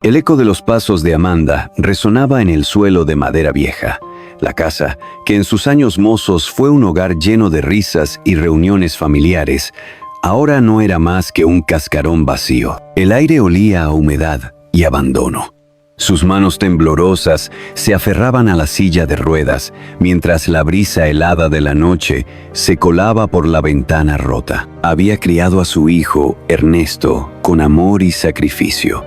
El eco de los pasos de Amanda resonaba en el suelo de madera vieja. La casa, que en sus años mozos fue un hogar lleno de risas y reuniones familiares, ahora no era más que un cascarón vacío. El aire olía a humedad y abandono. Sus manos temblorosas se aferraban a la silla de ruedas, mientras la brisa helada de la noche se colaba por la ventana rota. Había criado a su hijo, Ernesto, con amor y sacrificio.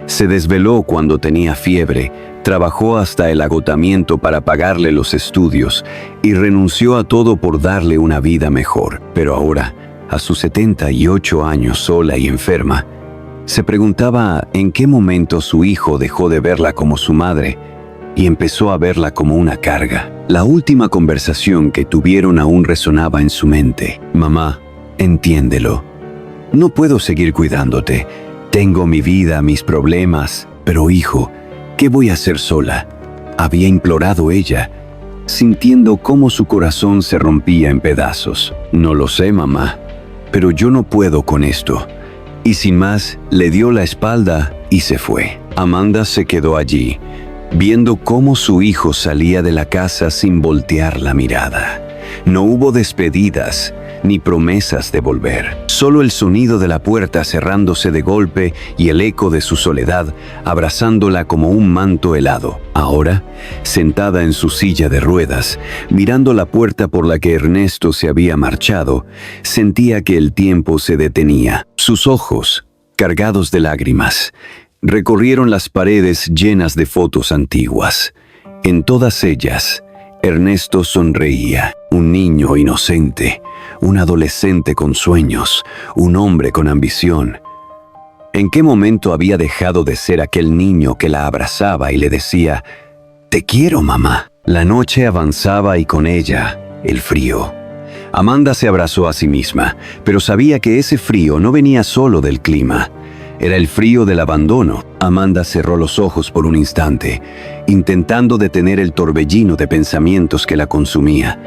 Se desveló cuando tenía fiebre, trabajó hasta el agotamiento para pagarle los estudios y renunció a todo por darle una vida mejor. Pero ahora, a sus 78 años sola y enferma, se preguntaba en qué momento su hijo dejó de verla como su madre y empezó a verla como una carga. La última conversación que tuvieron aún resonaba en su mente. «Mamá, entiéndelo. No puedo seguir cuidándote. Tengo mi vida, mis problemas. Pero hijo, ¿qué voy a hacer sola?», había implorado ella, sintiendo cómo su corazón se rompía en pedazos. «No lo sé, mamá, pero yo no puedo con esto». Y sin más, le dio la espalda y se fue. Amanda se quedó allí, viendo cómo su hijo salía de la casa sin voltear la mirada. No hubo despedidas ni promesas de volver. Solo el sonido de la puerta cerrándose de golpe y el eco de su soledad abrazándola como un manto helado. Ahora, sentada en su silla de ruedas, mirando la puerta por la que Ernesto se había marchado, sentía que el tiempo se detenía. Sus ojos, cargados de lágrimas, recorrieron las paredes llenas de fotos antiguas. En todas ellas, Ernesto sonreía, un niño inocente, un adolescente con sueños, un hombre con ambición. ¿En qué momento había dejado de ser aquel niño que la abrazaba y le decía, «Te quiero, mamá»? La noche avanzaba y con ella, el frío. Amanda se abrazó a sí misma, pero sabía que ese frío no venía solo del clima. Era el frío del abandono. Amanda cerró los ojos por un instante, intentando detener el torbellino de pensamientos que la consumía.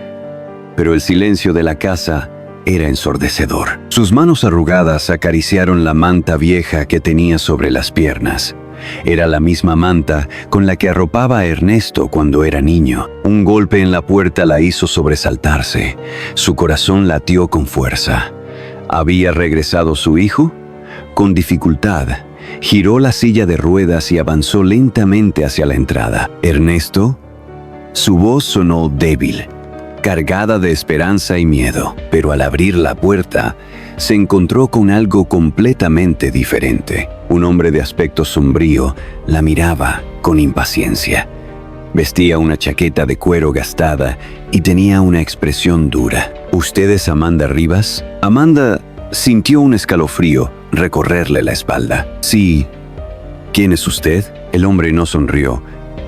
Pero el silencio de la casa era ensordecedor. Sus manos arrugadas acariciaron la manta vieja que tenía sobre las piernas. Era la misma manta con la que arropaba a Ernesto cuando era niño. Un golpe en la puerta la hizo sobresaltarse. Su corazón latió con fuerza. ¿Había regresado su hijo? Con dificultad, giró la silla de ruedas y avanzó lentamente hacia la entrada. «¿Ernesto?». Su voz sonó débil, cargada de esperanza y miedo, pero al abrir la puerta, se encontró con algo completamente diferente. Un hombre de aspecto sombrío la miraba con impaciencia. Vestía una chaqueta de cuero gastada y tenía una expresión dura. «¿Usted es Amanda Rivas?». Amanda sintió un escalofrío recorrerle la espalda. «Sí». «¿Quién es usted?». El hombre no sonrió,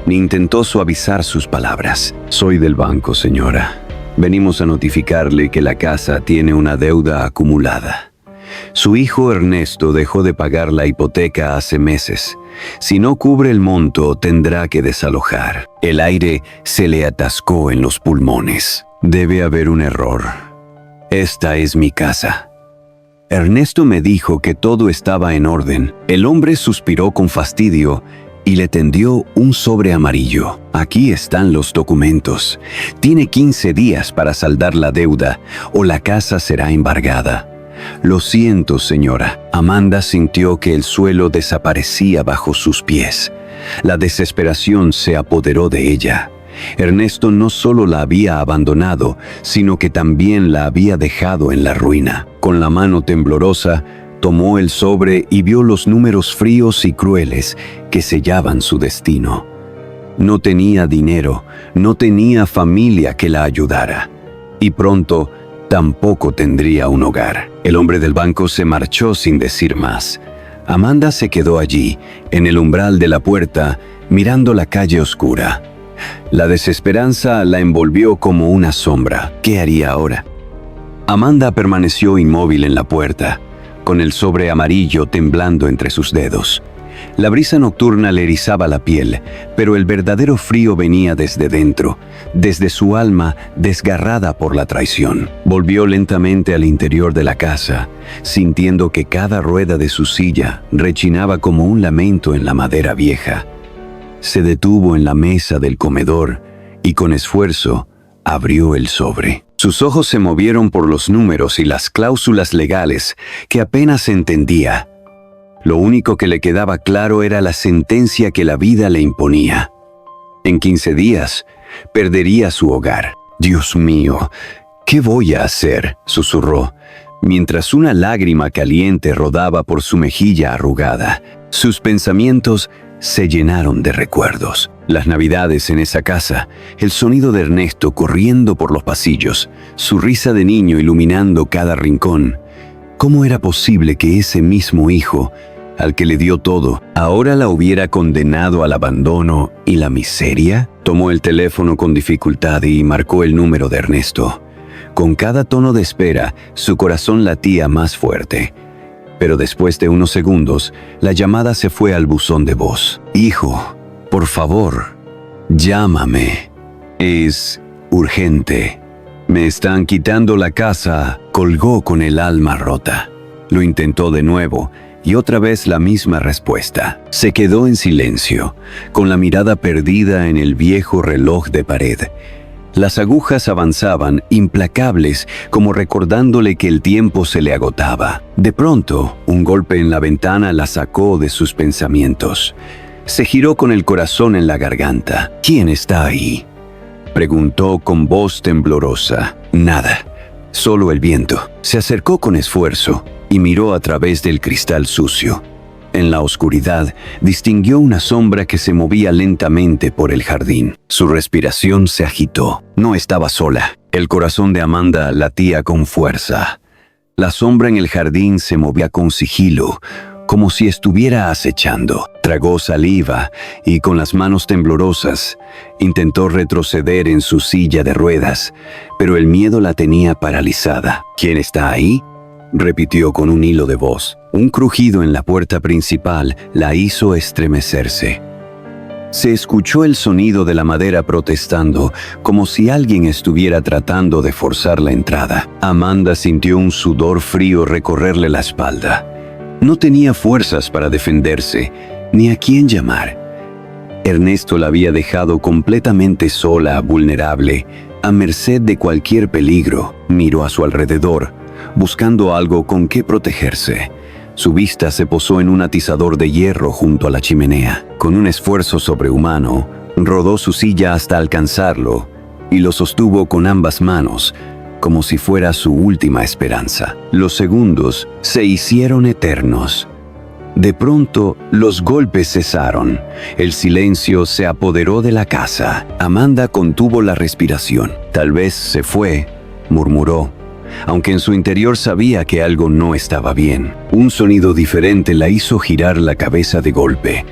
ni intentó suavizar sus palabras. «Soy del banco, señora. Venimos a notificarle que la casa tiene una deuda acumulada. Su hijo Ernesto dejó de pagar la hipoteca hace meses. Si no cubre el monto, tendrá que desalojar». El aire se le atascó en los pulmones. «Debe haber un error. Esta es mi casa». Ernesto me dijo que todo estaba en orden. El hombre suspiró con fastidio y le tendió un sobre amarillo. «Aquí están los documentos. Tiene 15 días para saldar la deuda o la casa será embargada». «Lo siento, señora». Amanda sintió que el suelo desaparecía bajo sus pies. La desesperación se apoderó de ella. Ernesto no solo la había abandonado, sino que también la había dejado en la ruina. Con la mano temblorosa, tomó el sobre y vio los números fríos y crueles que sellaban su destino. No tenía dinero, no tenía familia que la ayudara. Y pronto, tampoco tendría un hogar. El hombre del banco se marchó sin decir más. Amanda se quedó allí, en el umbral de la puerta, mirando la calle oscura. La desesperanza la envolvió como una sombra. ¿Qué haría ahora? Amanda permaneció inmóvil en la puerta, con el sobre amarillo temblando entre sus dedos. La brisa nocturna le erizaba la piel, pero el verdadero frío venía desde dentro, desde su alma desgarrada por la traición. Volvió lentamente al interior de la casa, sintiendo que cada rueda de su silla rechinaba como un lamento en la madera vieja. Se detuvo en la mesa del comedor y con esfuerzo abrió el sobre. Sus ojos se movieron por los números y las cláusulas legales que apenas entendía. Lo único que le quedaba claro era la sentencia que la vida le imponía. En 15 días, perdería su hogar. «Dios mío, ¿qué voy a hacer?», susurró, mientras una lágrima caliente rodaba por su mejilla arrugada. Sus pensamientos se llenaron de recuerdos. Las navidades en esa casa, el sonido de Ernesto corriendo por los pasillos, su risa de niño iluminando cada rincón. ¿Cómo era posible que ese mismo hijo, al que le dio todo, ahora la hubiera condenado al abandono y la miseria? Tomó el teléfono con dificultad y marcó el número de Ernesto. Con cada tono de espera, su corazón latía más fuerte. Pero después de unos segundos, la llamada se fue al buzón de voz. «Hijo, por favor, llámame. Es urgente. Me están quitando la casa», colgó con el alma rota. Lo intentó de nuevo, y otra vez la misma respuesta. Se quedó en silencio, con la mirada perdida en el viejo reloj de pared. Las agujas avanzaban, implacables, como recordándole que el tiempo se le agotaba. De pronto, un golpe en la ventana la sacó de sus pensamientos. Se giró con el corazón en la garganta. «¿Quién está ahí?», preguntó con voz temblorosa. Nada, solo el viento. Se acercó con esfuerzo y miró a través del cristal sucio. En la oscuridad, distinguió una sombra que se movía lentamente por el jardín. Su respiración se agitó. No estaba sola. El corazón de Amanda latía con fuerza. La sombra en el jardín se movía con sigilo, como si estuviera acechando. Tragó saliva y, con las manos temblorosas, intentó retroceder en su silla de ruedas, pero el miedo la tenía paralizada. «¿Quién está ahí?», repitió con un hilo de voz. Un crujido en la puerta principal la hizo estremecerse. Se escuchó el sonido de la madera protestando, como si alguien estuviera tratando de forzar la entrada. Amanda sintió un sudor frío recorrerle la espalda. No tenía fuerzas para defenderse, ni a quién llamar. Ernesto la había dejado completamente sola, vulnerable, a merced de cualquier peligro. Miró a su alrededor, buscando algo con qué protegerse. Su vista se posó en un atizador de hierro junto a la chimenea. Con un esfuerzo sobrehumano, rodó su silla hasta alcanzarlo y lo sostuvo con ambas manos, como si fuera su última esperanza. Los segundos se hicieron eternos. De pronto, los golpes cesaron. El silencio se apoderó de la casa. Amanda contuvo la respiración. «Tal vez se fue», murmuró, aunque en su interior sabía que algo no estaba bien. Un sonido diferente la hizo girar la cabeza de golpe.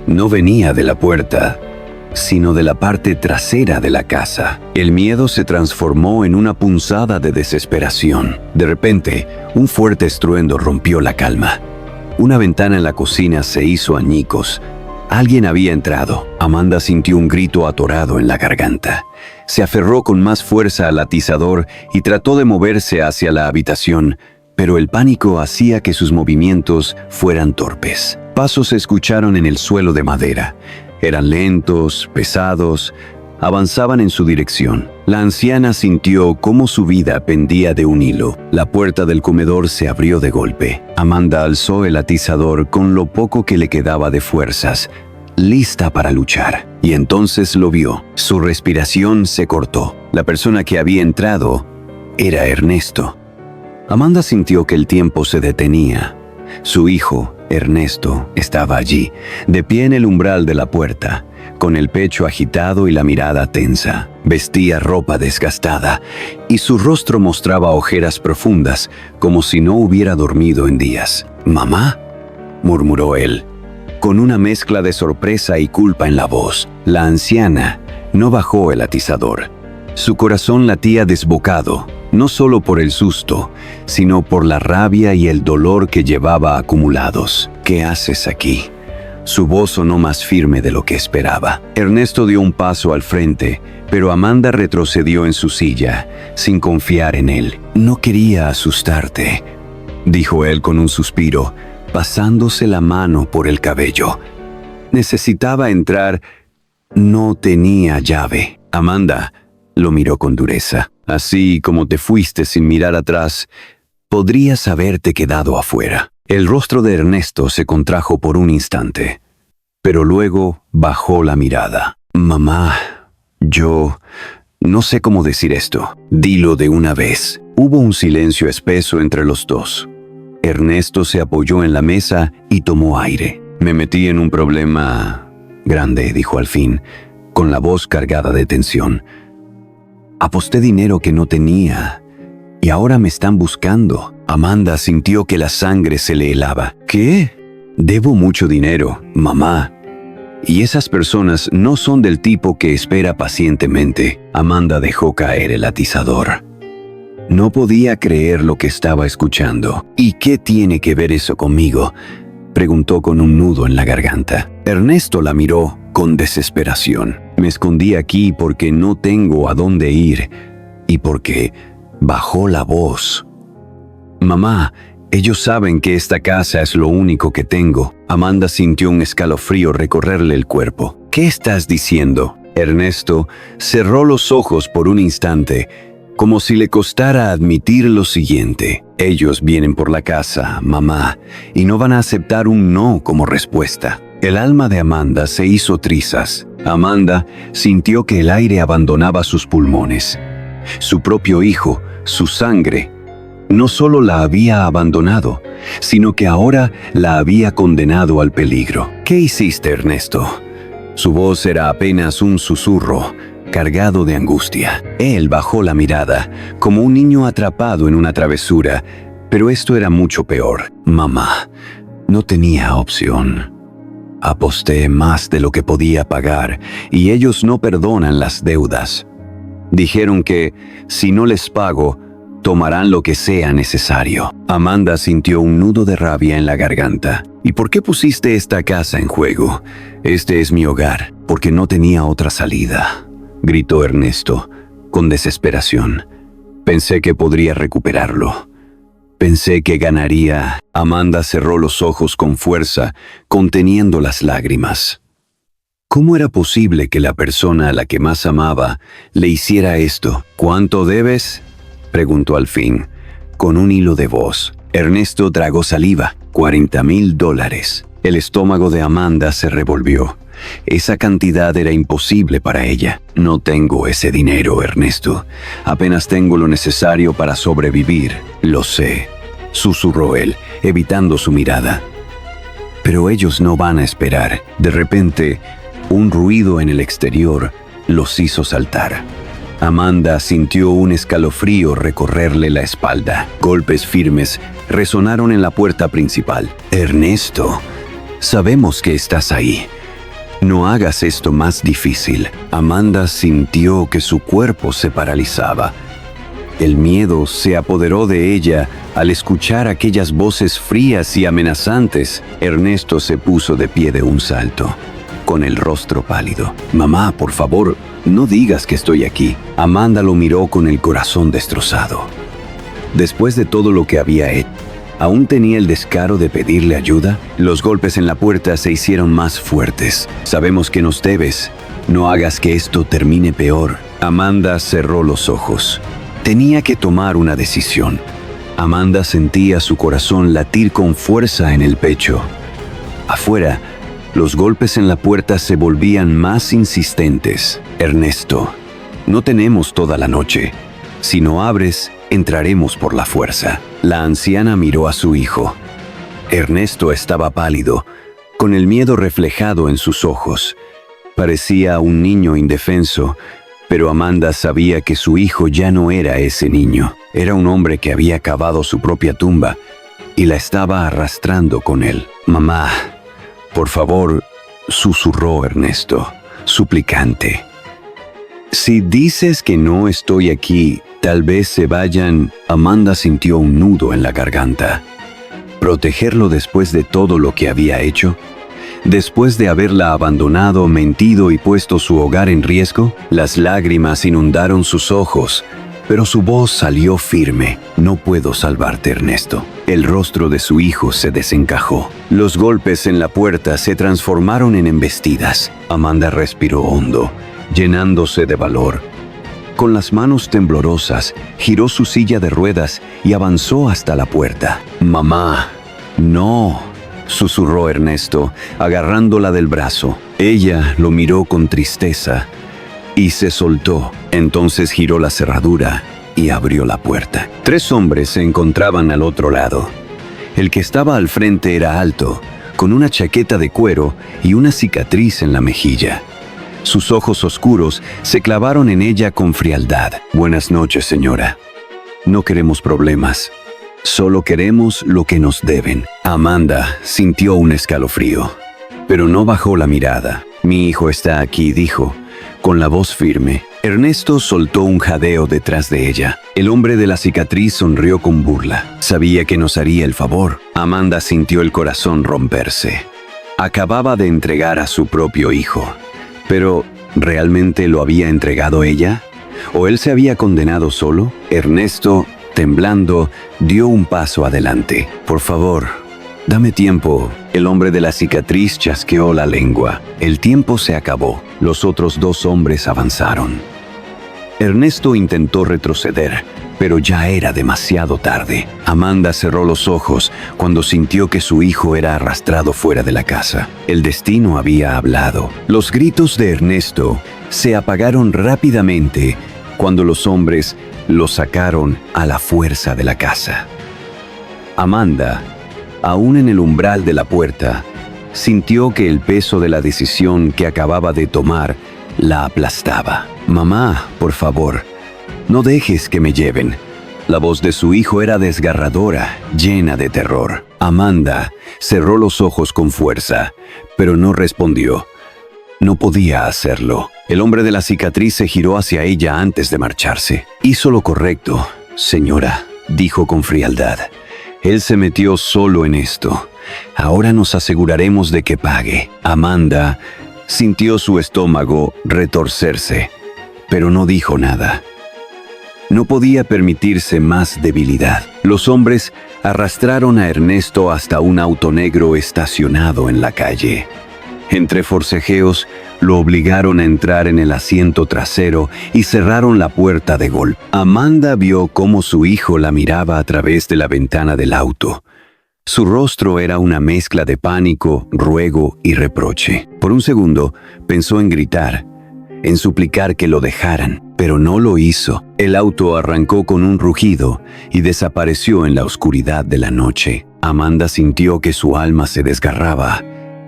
No venía de la puerta, sino de la parte trasera de la casa. El miedo se transformó en una punzada de desesperación. De repente, un fuerte estruendo rompió la calma. Una ventana en la cocina se hizo añicos. Alguien había entrado. Amanda sintió un grito atorado en la garganta. Se aferró con más fuerza al atizador y trató de moverse hacia la habitación, pero el pánico hacía que sus movimientos fueran torpes. Pasos se escucharon en el suelo de madera. Eran lentos, pesados, avanzaban en su dirección. La anciana sintió cómo su vida pendía de un hilo. La puerta del comedor se abrió de golpe. Amanda alzó el atizador con lo poco que le quedaba de fuerzas, lista para luchar. Y entonces lo vio. Su respiración se cortó. La persona que había entrado era Ernesto. Amanda sintió que el tiempo se detenía. Su hijo, Ernesto, estaba allí, de pie en el umbral de la puerta, con el pecho agitado y la mirada tensa. Vestía ropa desgastada y su rostro mostraba ojeras profundas, como si no hubiera dormido en días. «¿Mamá?», murmuró él, con una mezcla de sorpresa y culpa en la voz. La anciana no bajó el atizador. Su corazón latía desbocado, no solo por el susto, sino por la rabia y el dolor que llevaba acumulados. «¿Qué haces aquí?», Su voz sonó más firme de lo que esperaba. Ernesto dio un paso al frente, pero Amanda retrocedió en su silla, sin confiar en él. «No quería asustarte», dijo él con un suspiro, pasándose la mano por el cabello. «Necesitaba entrar. No tenía llave». Amanda lo miró con dureza. «Así como te fuiste sin mirar atrás, podrías haberte quedado afuera». El rostro de Ernesto se contrajo por un instante, pero luego bajó la mirada. «Mamá, yo no sé cómo decir esto. Dilo de una vez». Hubo un silencio espeso entre los dos. Ernesto se apoyó en la mesa y tomó aire. «Me metí en un problema grande», dijo al fin, con la voz cargada de tensión. «Aposté dinero que no tenía y ahora me están buscando». Amanda sintió que la sangre se le helaba. «¿Qué? Debo mucho dinero, mamá. Y esas personas no son del tipo que espera pacientemente». Amanda dejó caer el atizador. No podía creer lo que estaba escuchando. «¿Y qué tiene que ver eso conmigo?», preguntó con un nudo en la garganta. Ernesto la miró con desesperación. «Me escondí aquí porque no tengo a dónde ir y porque…» bajó la voz. «Mamá, ellos saben que esta casa es lo único que tengo». Amanda sintió un escalofrío recorrerle el cuerpo. «¿Qué estás diciendo?». Ernesto cerró los ojos por un instante, como si le costara admitir lo siguiente. «Ellos vienen por la casa, mamá, y no van a aceptar un no como respuesta». El alma de Amanda se hizo trizas. Amanda sintió que el aire abandonaba sus pulmones. Su propio hijo, su sangre, no solo la había abandonado, sino que ahora la había condenado al peligro. «¿Qué hiciste, Ernesto?». Su voz era apenas un susurro, cargado de angustia. Él bajó la mirada, como un niño atrapado en una travesura, pero esto era mucho peor. «Mamá, no tenía opción. Aposté más de lo que podía pagar, y ellos no perdonan las deudas. Dijeron que, si no les pago, tomarán lo que sea necesario». Amanda sintió un nudo de rabia en la garganta. «¿Y por qué pusiste esta casa en juego? Este es mi hogar». «Porque no tenía otra salida», gritó Ernesto, con desesperación. «Pensé que podría recuperarlo. Pensé que ganaría». Amanda cerró los ojos con fuerza, conteniendo las lágrimas. ¿Cómo era posible que la persona a la que más amaba le hiciera esto? «¿Cuánto debes?», preguntó al fin, con un hilo de voz. Ernesto tragó saliva. $40,000. El estómago de Amanda se revolvió. Esa cantidad era imposible para ella. «No tengo ese dinero, Ernesto. Apenas tengo lo necesario para sobrevivir». «Lo sé», susurró él, evitando su mirada. «Pero ellos no van a esperar». De repente, un ruido en el exterior los hizo saltar. Amanda sintió un escalofrío recorrerle la espalda. Golpes firmes resonaron en la puerta principal. «Ernesto, sabemos que estás ahí. No hagas esto más difícil». Amanda sintió que su cuerpo se paralizaba. El miedo se apoderó de ella al escuchar aquellas voces frías y amenazantes. Ernesto se puso de pie de un salto, con el rostro pálido. «Mamá, por favor, no digas que estoy aquí». Amanda lo miró con el corazón destrozado. Después de todo lo que había hecho, ¿aún tenía el descaro de pedirle ayuda? Los golpes en la puerta se hicieron más fuertes. «Sabemos que nos debes. No hagas que esto termine peor». Amanda cerró los ojos. Tenía que tomar una decisión. Amanda sentía su corazón latir con fuerza en el pecho. Afuera, los golpes en la puerta se volvían más insistentes. «Ernesto, no tenemos toda la noche. Si no abres, entraremos por la fuerza». La anciana miró a su hijo. Ernesto estaba pálido, con el miedo reflejado en sus ojos. Parecía un niño indefenso, pero Amanda sabía que su hijo ya no era ese niño. Era un hombre que había cavado su propia tumba y la estaba arrastrando con él. «Mamá, por favor», susurró Ernesto, suplicante. «Si dices que no estoy aquí, tal vez se vayan». Amanda sintió un nudo en la garganta. ¿Protegerlo después de todo lo que había hecho? Después de haberla abandonado, mentido y puesto su hogar en riesgo, las lágrimas inundaron sus ojos, pero su voz salió firme. No puedo salvarte, Ernesto. El rostro de su hijo se desencajó. Los golpes en la puerta se transformaron en embestidas. Amanda respiró hondo, llenándose de valor. Con las manos temblorosas, giró su silla de ruedas y avanzó hasta la puerta. «Mamá, no», susurró Ernesto, agarrándola del brazo. Ella lo miró con tristeza y se soltó. Entonces giró la cerradura y abrió la puerta. 3 hombres se encontraban al otro lado. El que estaba al frente era alto, con una chaqueta de cuero y una cicatriz en la mejilla. Sus ojos oscuros se clavaron en ella con frialdad. «Buenas noches, señora. No queremos problemas. Solo queremos lo que nos deben». Amanda sintió un escalofrío, pero no bajó la mirada. «Mi hijo está aquí», dijo, con la voz firme. Ernesto soltó un jadeo detrás de ella. El hombre de la cicatriz sonrió con burla. Sabía que nos haría el favor. Amanda sintió el corazón romperse. Acababa de entregar a su propio hijo. Pero, ¿realmente lo había entregado ella? ¿O él se había condenado solo? Ernesto, temblando, dio un paso adelante. «Por favor, dame tiempo». El hombre de la cicatriz chasqueó la lengua. El tiempo se acabó. Los otros 2 hombres avanzaron. Ernesto intentó retroceder, pero ya era demasiado tarde. Amanda cerró los ojos cuando sintió que su hijo era arrastrado fuera de la casa. El destino había hablado. Los gritos de Ernesto se apagaron rápidamente cuando los hombres lo sacaron a la fuerza de la casa. Amanda, aún en el umbral de la puerta, sintió que el peso de la decisión que acababa de tomar la aplastaba. «Mamá, por favor, no dejes que me lleven». La voz de su hijo era desgarradora, llena de terror. Amanda cerró los ojos con fuerza, pero no respondió. No podía hacerlo. El hombre de la cicatriz se giró hacia ella antes de marcharse. «Hizo lo correcto, señora», dijo con frialdad. «Él se metió solo en esto. Ahora nos aseguraremos de que pague». Amanda sintió su estómago retorcerse, pero no dijo nada. No podía permitirse más debilidad. Los hombres arrastraron a Ernesto hasta un auto negro estacionado en la calle. Entre forcejeos, lo obligaron a entrar en el asiento trasero y cerraron la puerta de golpe. Amanda vio cómo su hijo la miraba a través de la ventana del auto. Su rostro era una mezcla de pánico, ruego y reproche. Por un segundo, pensó en gritar, en suplicar que lo dejaran, pero no lo hizo. El auto arrancó con un rugido y desapareció en la oscuridad de la noche. Amanda sintió que su alma se desgarraba.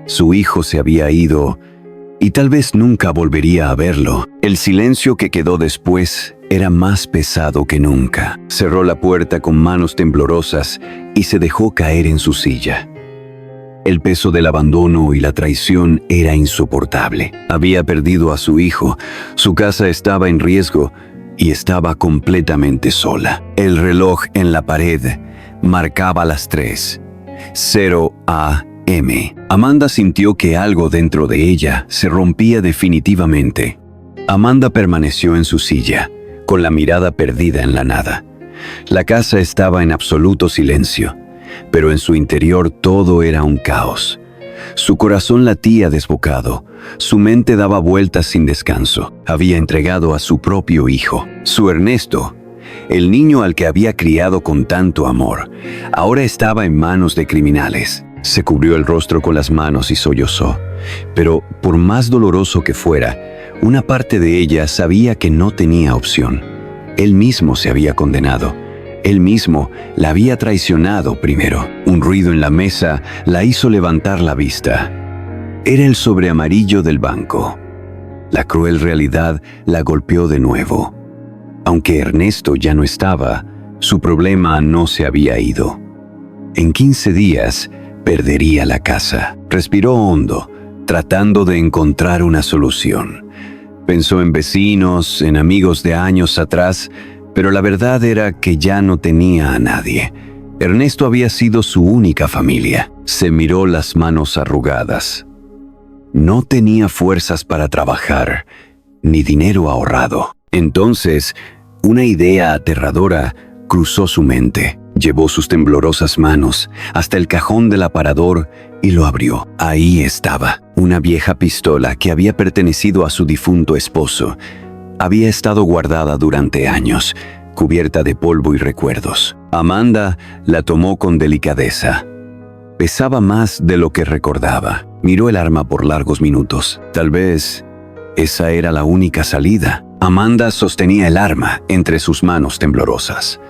Su hijo se había ido y tal vez nunca volvería a verlo. El silencio que quedó después era más pesado que nunca. Cerró la puerta con manos temblorosas y se dejó caer en su silla. El peso del abandono y la traición era insoportable. Había perdido a su hijo, su casa estaba en riesgo y estaba completamente sola. El reloj en la pared marcaba las 3:00 a.m. Amanda sintió que algo dentro de ella se rompía definitivamente. Amanda permaneció en su silla, con la mirada perdida en la nada. La casa estaba en absoluto silencio, pero en su interior todo era un caos. Su corazón latía desbocado, su mente daba vueltas sin descanso. Había entregado a su propio hijo, su Ernesto, el niño al que había criado con tanto amor. Ahora estaba en manos de criminales. Se cubrió el rostro con las manos y sollozó. Pero por más doloroso que fuera, una parte de ella sabía que no tenía opción. Él mismo se había condenado. Él mismo la había traicionado primero. Un ruido en la mesa la hizo levantar la vista. Era el sobre amarillo del banco. La cruel realidad la golpeó de nuevo. Aunque Ernesto ya no estaba, su problema no se había ido. En 15 días, perdería la casa. Respiró hondo, tratando de encontrar una solución. Pensó en vecinos, en amigos de años atrás, pero la verdad era que ya no tenía a nadie. Ernesto había sido su única familia. Se miró las manos arrugadas. No tenía fuerzas para trabajar, ni dinero ahorrado. Entonces, una idea aterradora cruzó su mente. Llevó sus temblorosas manos hasta el cajón del aparador y lo abrió. Ahí estaba, una vieja pistola que había pertenecido a su difunto esposo. Había estado guardada durante años, cubierta de polvo y recuerdos. Amanda la tomó con delicadeza. Pesaba más de lo que recordaba. Miró el arma por largos minutos. Tal vez esa era la única salida. Amanda sostenía el arma entre sus manos temblorosas.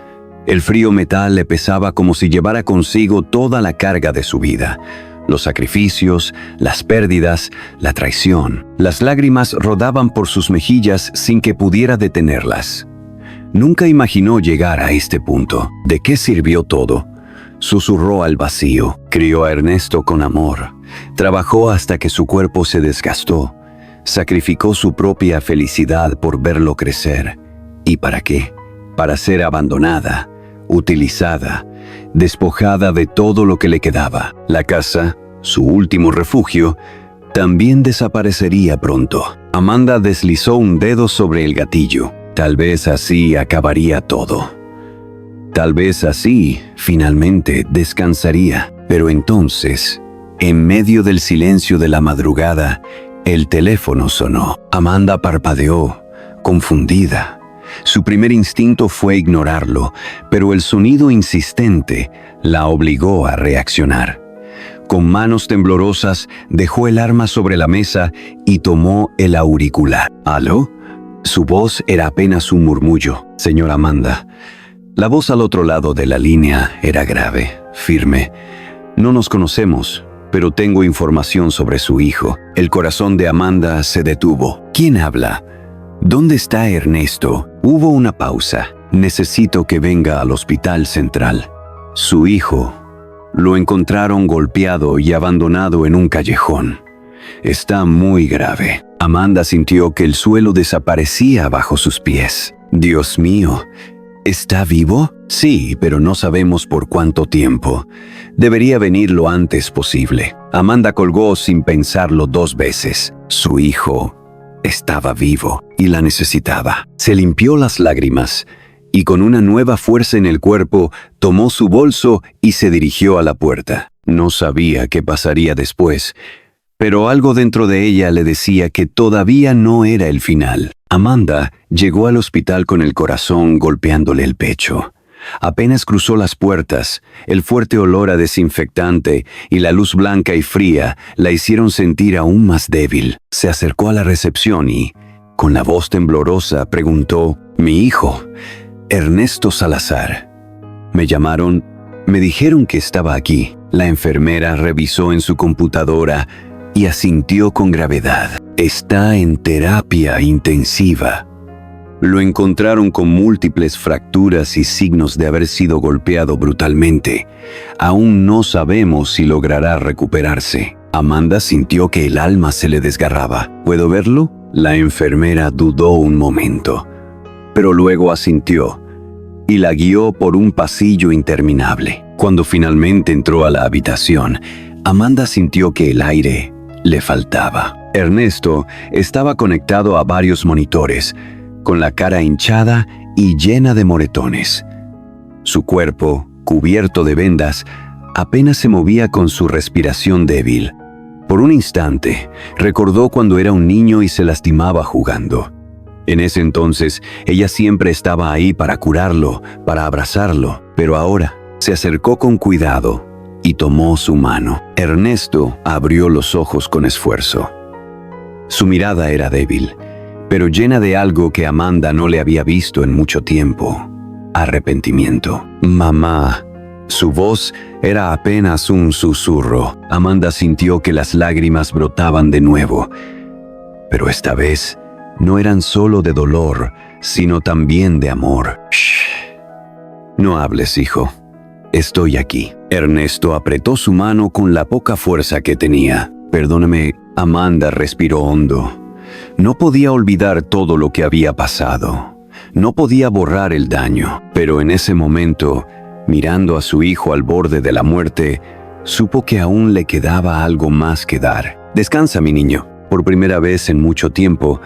El frío metal le pesaba como si llevara consigo toda la carga de su vida. Los sacrificios, las pérdidas, la traición. Las lágrimas rodaban por sus mejillas sin que pudiera detenerlas. Nunca imaginó llegar a este punto. ¿De qué sirvió todo? Susurró al vacío. Crió a Ernesto con amor. Trabajó hasta que su cuerpo se desgastó. Sacrificó su propia felicidad por verlo crecer. ¿Y para qué? Para ser abandonada, utilizada, despojada de todo lo que le quedaba. La casa, su último refugio, también desaparecería pronto. Amanda deslizó un dedo sobre el gatillo. Tal vez así acabaría todo. Tal vez así, finalmente, descansaría. Pero entonces, en medio del silencio de la madrugada, el teléfono sonó. Amanda parpadeó, confundida. Su primer instinto fue ignorarlo, pero el sonido insistente la obligó a reaccionar. Con manos temblorosas, dejó el arma sobre la mesa y tomó el auricular. ¿Aló? Su voz era apenas un murmullo. Señora Amanda. La voz al otro lado de la línea era grave, firme. No nos conocemos, pero tengo información sobre su hijo. El corazón de Amanda se detuvo. ¿Quién habla? ¿Dónde está Ernesto? Hubo una pausa. Necesito que venga al hospital central. Su hijo. Lo encontraron golpeado y abandonado en un callejón. Está muy grave. Amanda sintió que el suelo desaparecía bajo sus pies. Dios mío, ¿está vivo? Sí, pero no sabemos por cuánto tiempo. Debería venir lo antes posible. Amanda colgó sin pensarlo 2 veces. Su hijo estaba vivo y la necesitaba. Se limpió las lágrimas y con una nueva fuerza en el cuerpo tomó su bolso y se dirigió a la puerta. No sabía qué pasaría después, pero algo dentro de ella le decía que todavía no era el final. Amanda llegó al hospital con el corazón golpeándole el pecho. Apenas cruzó las puertas, el fuerte olor a desinfectante y la luz blanca y fría la hicieron sentir aún más débil. Se acercó a la recepción y, con la voz temblorosa, preguntó: «Mi hijo, Ernesto Salazar. Me llamaron, me dijeron que estaba aquí». La enfermera revisó en su computadora y asintió con gravedad. «Está en terapia intensiva». Lo encontraron con múltiples fracturas y signos de haber sido golpeado brutalmente. Aún no sabemos si logrará recuperarse. Amanda sintió que el alma se le desgarraba. ¿Puedo verlo? La enfermera dudó un momento, pero luego asintió y la guió por un pasillo interminable. Cuando finalmente entró a la habitación, Amanda sintió que el aire le faltaba. Ernesto estaba conectado a varios monitores, con la cara hinchada y llena de moretones. Su cuerpo, cubierto de vendas, apenas se movía con su respiración débil. Por un instante, recordó cuando era un niño y se lastimaba jugando. En ese entonces, ella siempre estaba ahí para curarlo, para abrazarlo, pero ahora se acercó con cuidado y tomó su mano. Ernesto abrió los ojos con esfuerzo. Su mirada era débil, pero llena de algo que Amanda no le había visto en mucho tiempo: arrepentimiento. «Mamá». Su voz era apenas un susurro. Amanda sintió que las lágrimas brotaban de nuevo, pero esta vez no eran solo de dolor, sino también de amor. «Shh. No hables, hijo. Estoy aquí». Ernesto apretó su mano con la poca fuerza que tenía. «Perdóname». Amanda respiró hondo. No podía olvidar todo lo que había pasado. No podía borrar el daño, pero en ese momento, mirando a su hijo al borde de la muerte, supo que aún le quedaba algo más que dar. Descansa, mi niño. Por primera vez en mucho tiempo,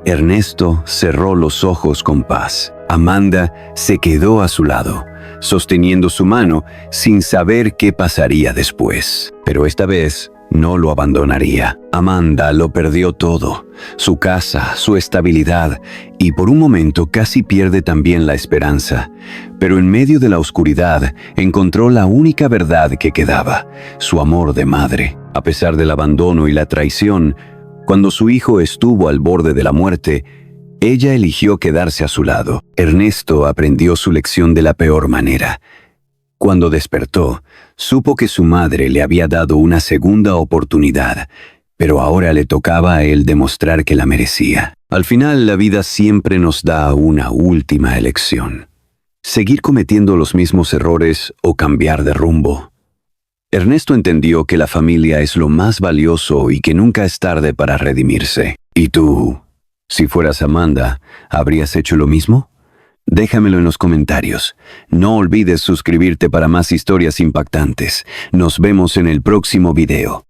Ernesto cerró los ojos con paz. Amanda se quedó a su lado, sosteniendo su mano sin saber qué pasaría después. Pero esta vez no lo abandonaría. Amanda lo perdió todo, su casa, su estabilidad, y por un momento casi pierde también la esperanza. Pero en medio de la oscuridad encontró la única verdad que quedaba, su amor de madre. A pesar del abandono y la traición, cuando su hijo estuvo al borde de la muerte, ella eligió quedarse a su lado. Ernesto aprendió su lección de la peor manera. Cuando despertó, supo que su madre le había dado una segunda oportunidad, pero ahora le tocaba a él demostrar que la merecía. Al final, la vida siempre nos da una última elección: seguir cometiendo los mismos errores o cambiar de rumbo. Ernesto entendió que la familia es lo más valioso y que nunca es tarde para redimirse. ¿Y tú? Si fueras Amanda, ¿habrías hecho lo mismo? Déjamelo en los comentarios. No olvides suscribirte para más historias impactantes. Nos vemos en el próximo video.